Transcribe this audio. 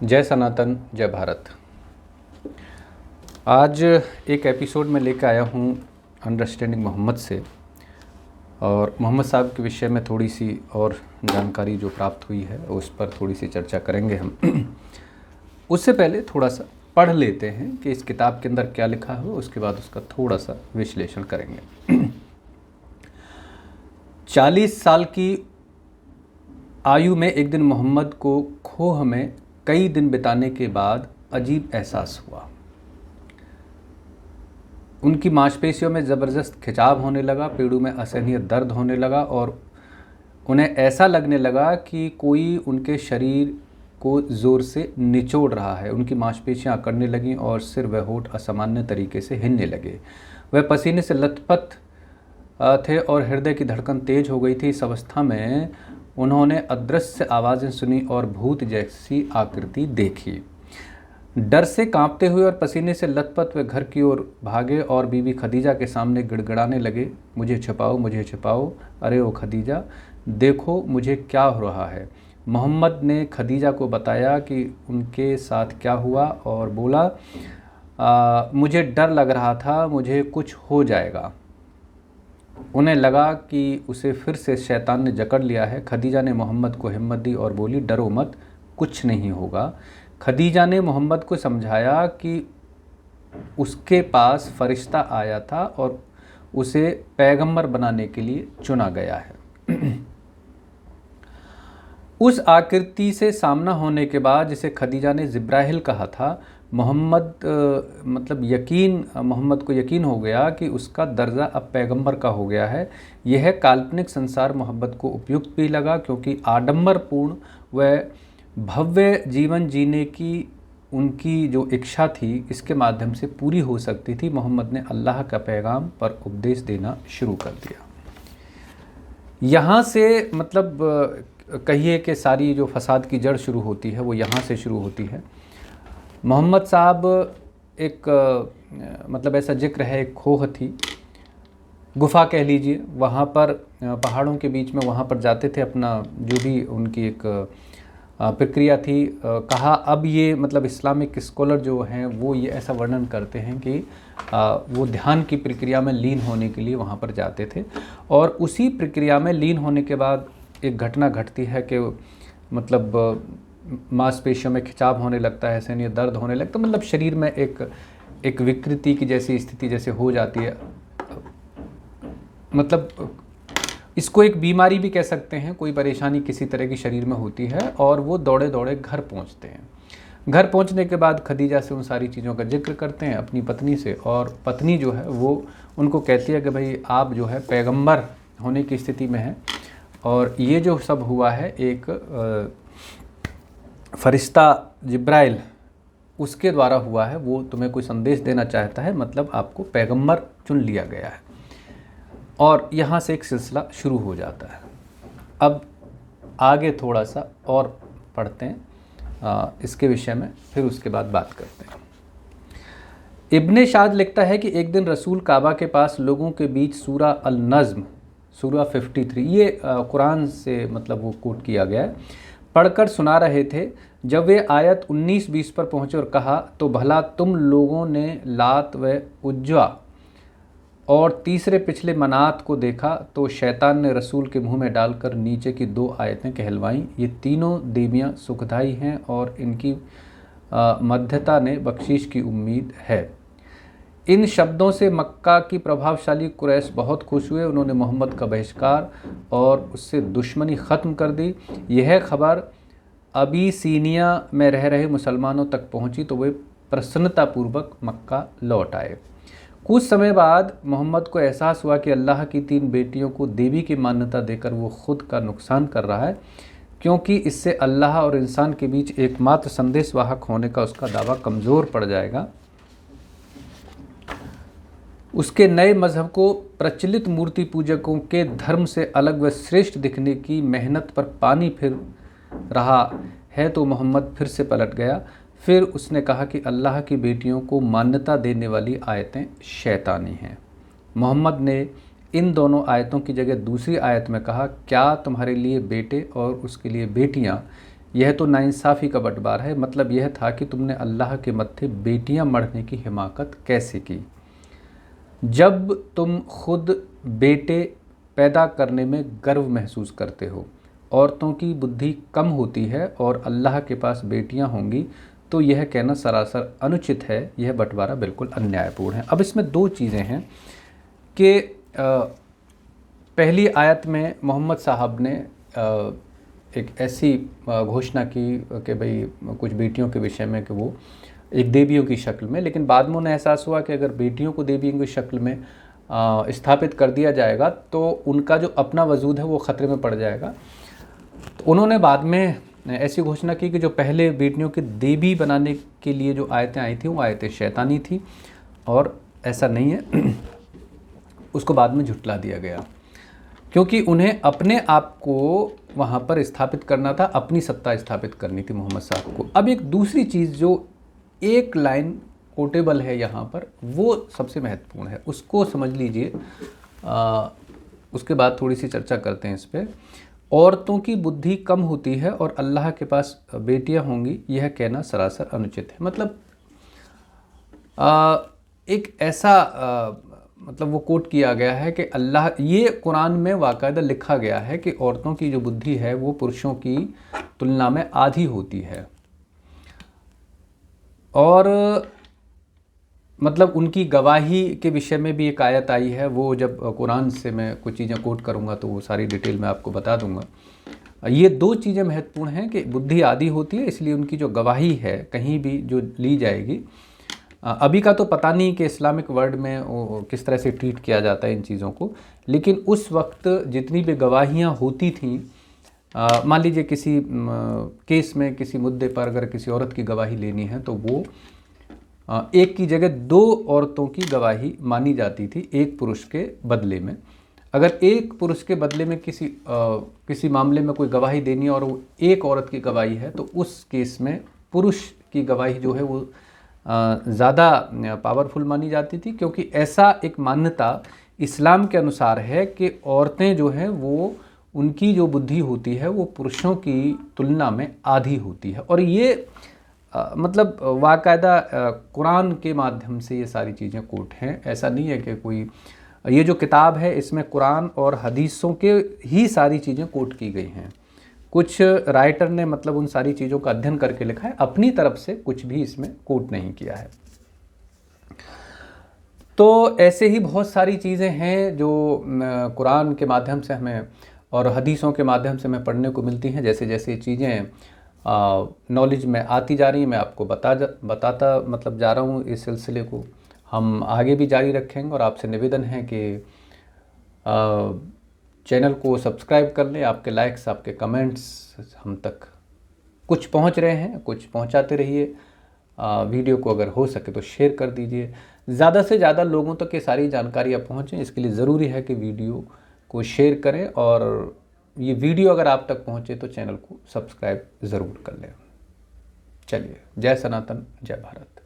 जय सनातन, जय भारत। आज एक एपिसोड में लेकर आया हूँ अंडरस्टैंडिंग मोहम्मद से, और मोहम्मद साहब के विषय में थोड़ी सी और जानकारी जो प्राप्त हुई है उस पर थोड़ी सी चर्चा करेंगे हम। उससे पहले थोड़ा सा पढ़ लेते हैं कि इस किताब के अंदर क्या लिखा है, उसके बाद उसका थोड़ा सा विश्लेषण करेंगे। 40 साल की आयु में एक दिन मोहम्मद को खोह में कई दिन बिताने के बाद अजीब एहसास हुआ। उनकी मांसपेशियों में ज़बरदस्त खिंचाव होने लगा, पेड़ों में असहनीय दर्द होने लगा और उन्हें ऐसा लगने लगा कि कोई उनके शरीर को ज़ोर से निचोड़ रहा है। उनकी मांसपेशियां अकड़ने लगीं और सिर व होंठ असामान्य तरीके से हिलने लगे। वह पसीने से लथपथ थे और हृदय की धड़कन तेज हो गई थी। इस अवस्था में उन्होंने अदृश्य आवाज़ें सुनी और भूत जैसी आकृति देखी। डर से कांपते हुए और पसीने से लथपथ वे घर की ओर भागे और बीवी खदीजा के सामने गिड़गिड़ाने लगे, मुझे छिपाओ, मुझे छिपाओ, अरे ओ खदीजा, देखो मुझे क्या हो रहा है। मोहम्मद ने खदीजा को बताया कि उनके साथ क्या हुआ और बोला, मुझे डर लग रहा था, मुझे कुछ हो जाएगा। उन्हें लगा कि उसे फिर से शैतान ने जकड़ लिया है। खदीजा ने मोहम्मद को हिम्मत दी और बोली, डरो मत, कुछ नहीं होगा। खदीजा ने मोहम्मद को समझाया कि उसके पास फरिश्ता आया था और उसे पैगंबर बनाने के लिए चुना गया है। उस आकृति से सामना होने के बाद, जिसे खदीजा ने जिब्राइल कहा था, मोहम्मद को यकीन हो गया कि उसका दर्जा अब पैगंबर का हो गया है। यह काल्पनिक संसार मोहम्मद को उपयुक्त भी लगा, क्योंकि आडंबरपूर्ण व भव्य जीवन जीने की उनकी जो इच्छा थी इसके माध्यम से पूरी हो सकती थी। मोहम्मद ने अल्लाह का पैगाम पर उपदेश देना शुरू कर दिया। यहाँ से कहिए कि सारी जो फसाद की जड़ शुरू होती है वो यहाँ से शुरू होती है। मोहम्मद साहब ऐसा जिक्र है, एक खोह थी, गुफ़ा कह लीजिए, वहाँ पर पहाड़ों के बीच में वहाँ पर जाते थे। अपना जो भी उनकी एक प्रक्रिया थी, कहा अब ये इस्लामिक स्कॉलर जो हैं वो ये ऐसा वर्णन करते हैं कि वो ध्यान की प्रक्रिया में लीन होने के लिए वहाँ पर जाते थे। और उसी प्रक्रिया में लीन होने के बाद एक घटना घटती है कि मांसपेशियों में खिंचाव होने लगता है, असहनीय दर्द होने लगता है, शरीर में एक विकृति की जैसी स्थिति जैसे हो जाती है। इसको एक बीमारी भी कह सकते हैं, कोई परेशानी किसी तरह की शरीर में होती है। और वो दौड़े दौड़े घर पहुंचते हैं। घर पहुंचने के बाद खदीजा से उन सारी चीज़ों का जिक्र करते हैं अपनी पत्नी से, और पत्नी जो है वो उनको कहती है कि भाई आप जो है पैगंबर होने की स्थिति में हैं, और ये जो सब हुआ है एक फरिश्ता जिब्राइल उसके द्वारा हुआ है, वो तुम्हें कोई संदेश देना चाहता है, आपको पैगंबर चुन लिया गया है। और यहाँ से एक सिलसिला शुरू हो जाता है। अब आगे थोड़ा सा और पढ़ते हैं इसके विषय में, फिर उसके बाद बात करते हैं। इब्ने शाद लिखता है कि एक दिन रसूल काबा के पास लोगों के बीच सूरा अल नज़्म, सूरा 53, ये कुरान से वो कोट किया गया है, पढ़कर सुना रहे थे। जब वे आयत 19-20 पर पहुँचे और कहा, तो भला तुम लोगों ने लात व उज्जा और तीसरे पिछले मनात को देखा, तो शैतान ने रसूल के मुंह में डालकर नीचे की 2 आयतें कहलवाईं। ये तीनों देवियाँ सुखदाई हैं और इनकी मध्यता ने बख्शीश की उम्मीद है। इन शब्दों से मक्का की प्रभावशाली कुरैश बहुत खुश हुए। उन्होंने मोहम्मद का बहिष्कार और उससे दुश्मनी ख़त्म कर दी। यह खबर अबीसीनिया में रह रहे मुसलमानों तक पहुंची तो वे प्रसन्नतापूर्वक मक्का लौट आए। कुछ समय बाद मोहम्मद को एहसास हुआ कि अल्लाह की 3 बेटियों को देवी की मान्यता देकर वो खुद का नुकसान कर रहा है, क्योंकि इससे अल्लाह और इंसान के बीच एकमात्र संदेशवाहक होने का उसका दावा कमज़ोर पड़ जाएगा। उसके नए मज़हब को प्रचलित मूर्ति पूजकों के धर्म से अलग व श्रेष्ठ दिखने की मेहनत पर पानी फिर रहा है। तो मोहम्मद फिर से पलट गया। फिर उसने कहा कि अल्लाह की बेटियों को मान्यता देने वाली आयतें शैतानी हैं। मोहम्मद ने इन दोनों आयतों की जगह दूसरी आयत में कहा, क्या तुम्हारे लिए बेटे और उसके लिए बेटियां यह तो नाइंसाफ़ी का बंटवारा है। मतलब यह था कि तुमने अल्लाह के मत्थे बेटियां मढ़ने की हिमाकत कैसे की, जब तुम खुद बेटे पैदा करने में गर्व महसूस करते हो। औरतों की बुद्धि कम होती है और अल्लाह के पास बेटियां होंगी, तो यह कहना सरासर अनुचित है। यह बंटवारा बिल्कुल अन्यायपूर्ण है। अब इसमें दो चीज़ें हैं कि पहली आयत में मोहम्मद साहब ने एक ऐसी घोषणा की कि भाई कुछ बेटियों के विषय में कि वो एक देवियों की शक्ल में, लेकिन बाद में उन्हें एहसास हुआ कि अगर बेटियों को देवियों की शक्ल में स्थापित कर दिया जाएगा तो उनका जो अपना वजूद है वो ख़तरे में पड़ जाएगा। तो उन्होंने बाद में ऐसी घोषणा की कि जो पहले बेटियों की देवी बनाने के लिए जो आयतें आई थी वो आयतें शैतानी थी, और ऐसा नहीं है। उसको बाद में झुटला दिया गया, क्योंकि उन्हें अपने आप को वहाँ पर स्थापित करना था, अपनी सत्ता स्थापित करनी थी मोहम्मद साहब को। अब एक दूसरी चीज़ जो एक लाइन कोटेबल है यहाँ पर, वो सबसे महत्वपूर्ण है, उसको समझ लीजिए। उसके बाद थोड़ी सी चर्चा करते हैं इस पर। औरतों की बुद्धि कम होती है और अल्लाह के पास बेटियां होंगी, यह कहना सरासर अनुचित है। मतलब एक ऐसा मतलब वो कोट किया गया है कि अल्लाह, ये कुरान में वाकायदा लिखा गया है कि औरतों की जो बुद्धि है वो पुरुषों की तुलना में आधी होती है, और मतलब उनकी गवाही के विषय में भी एक आयत आई है। वो जब कुरान से मैं कुछ चीज़ें कोट करूँगा तो वो सारी डिटेल में आपको बता दूँगा। ये दो चीज़ें महत्वपूर्ण हैं कि बुद्धि आधी होती है, इसलिए उनकी जो गवाही है कहीं भी जो ली जाएगी, अभी का तो पता नहीं कि इस्लामिक वर्ल्ड में किस तरह से ट्रीट किया जाता है इन चीज़ों को, लेकिन उस वक्त जितनी भी गवाहियाँ होती थीं, मान लीजिए किसी केस में किसी मुद्दे पर अगर किसी औरत की गवाही लेनी है तो वो एक की जगह दो औरतों की गवाही मानी जाती थी एक पुरुष के बदले में। अगर एक पुरुष के बदले में किसी मामले में कोई गवाही देनी है और वो एक औरत की गवाही है, तो उस केस में पुरुष की गवाही जो है वो ज़्यादा पावरफुल मानी जाती थी, क्योंकि ऐसा एक मान्यता इस्लाम के अनुसार है कि औरतें जो हैं वो, उनकी जो बुद्धि होती है वो पुरुषों की तुलना में आधी होती है। और ये मतलब वाकायदा कुरान के माध्यम से ये सारी चीज़ें कोट हैं। ऐसा नहीं है कि कोई, ये जो किताब है इसमें कुरान और हदीसों के ही सारी चीज़ें कोट की गई हैं। कुछ राइटर ने मतलब उन सारी चीज़ों का अध्ययन करके लिखा है, अपनी तरफ से कुछ भी इसमें कोट नहीं किया है। तो ऐसे ही बहुत सारी चीज़ें हैं जो कुरान के माध्यम से हमें और हदीसों के माध्यम से हमें पढ़ने को मिलती हैं। जैसे जैसे चीज़ें नॉलेज में आती जा रही हैं, मैं आपको बताता मतलब जा रहा हूँ। इस सिलसिले को हम आगे भी जारी रखेंगे, और आपसे निवेदन है कि चैनल को सब्सक्राइब कर लें। आपके लाइक्स, आपके कमेंट्स हम तक कुछ पहुंच रहे हैं, कुछ पहुंचाते रहिए। वीडियो को अगर हो सके तो शेयर कर दीजिए, ज़्यादा से ज़्यादा लोगों तक ये सारी जानकारियाँ पहुँचें। इसके लिए ज़रूरी है कि वीडियो को शेयर करें, और ये वीडियो अगर आप तक पहुँचे तो चैनल को सब्सक्राइब ज़रूर कर लें। चलिए, जय सनातन, जय भारत।